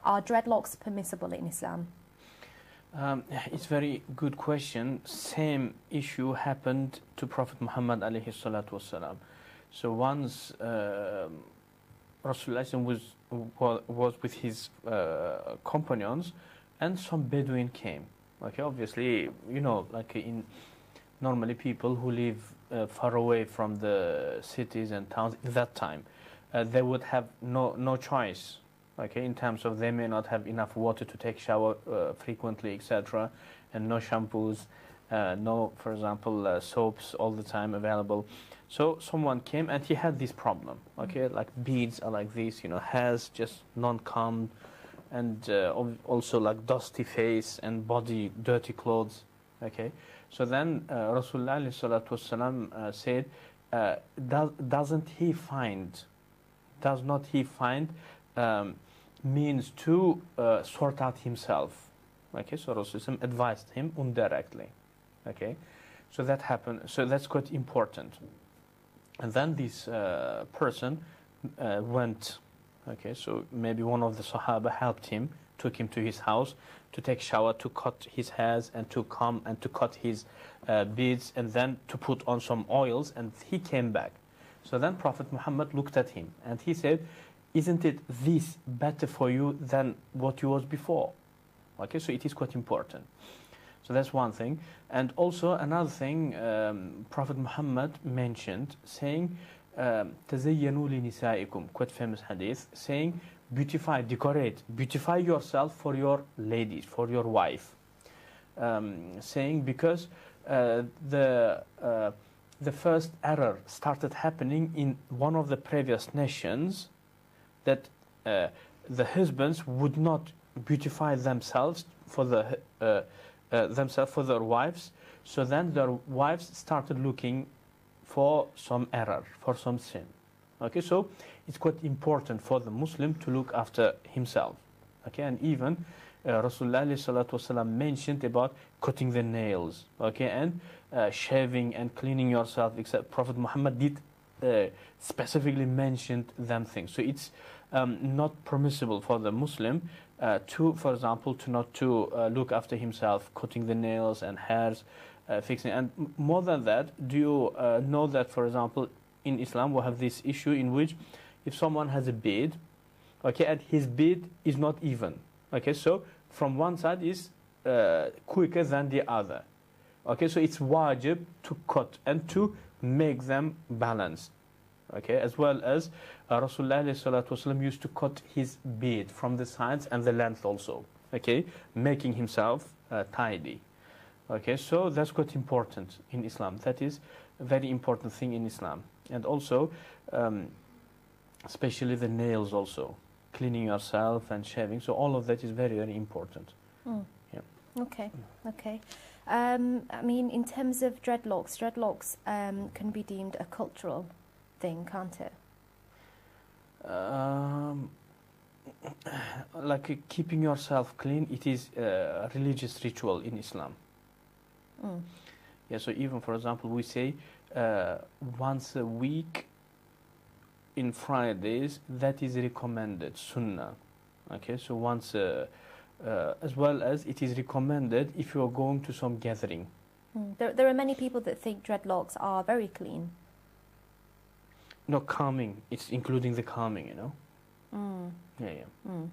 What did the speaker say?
Are dreadlocks permissible in Islam? It's a very good question. Same issue happened to Prophet Muhammad alayhi salatu wasalam. So once Rasulullah was with his companions, and some Bedouin came. Okay, obviously, you know, like normally people who live far away from the cities and towns at that time, they would have no choice. Okay, in terms of they may not have enough water to take shower frequently, etc., and no shampoos, no, for example, soaps all the time available. So someone came and he had this problem. Okay, like beads are like this, you know, hairs just non-combed, and also like dusty face and body, dirty clothes. Okay, so then Rasulullah ﷺ said, does not he find means to sort out himself? Okay, so Rasulullah advised him indirectly. Okay, so that happened. So that's quite important. And then this person went. Okay, so maybe one of the Sahaba helped him, took him to his house to take shower, to cut his hairs, and to comb and to cut his beads, and then to put on some oils, and he came back. So then Prophet Muhammad looked at him and he said, isn't it this better for you than what you was before? Okay, so it is quite important. So that's one thing. And also another thing, Prophet Muhammad mentioned, saying, تَزَيَّنُوا لِنِسَائِكُمْ, quite famous hadith, saying, beautify, decorate, beautify yourself for your ladies, for your wife. Saying because the first error started happening in one of the previous nations, that the husbands would not beautify themselves for their wives. So then their wives started looking for some error, for some sin. Okay, so it's quite important for the Muslim to look after himself. Okay, and even Rasulullah mentioned about cutting the nails. Okay, and shaving and cleaning yourself. Except Prophet Muhammad did specifically mention them things. So it's not permissible for the Muslim to, for example, to look after himself, cutting the nails and hairs, fixing. And more than that, do you know that, for example, in Islam we have this issue in which if someone has a beard, okay, and his beard is not even, okay, so from one side is quicker than the other. Okay, so it's wajib to cut and to make them balanced. Okay, as well as Rasulullah used to cut his beard from the sides and the length also. Okay, making himself tidy. Okay, so that's quite important in Islam. That is a very important thing in Islam. And also, especially the nails also, cleaning yourself and shaving. So all of that is very, very important. Mm. Yeah. Okay, okay. I mean, in terms of dreadlocks can be deemed a cultural thing, can't it? Like keeping yourself clean, it is a religious ritual in Islam. Mm. Yeah, so even, for example, we say once a week in Fridays, that is recommended, sunnah. Okay, so once, as well as it is recommended if you are going to some gathering. Mm. There are many people that think dreadlocks are very clean. No, calming, it's including the calming, you know. Mm. Yeah, yeah. Mm. Okay.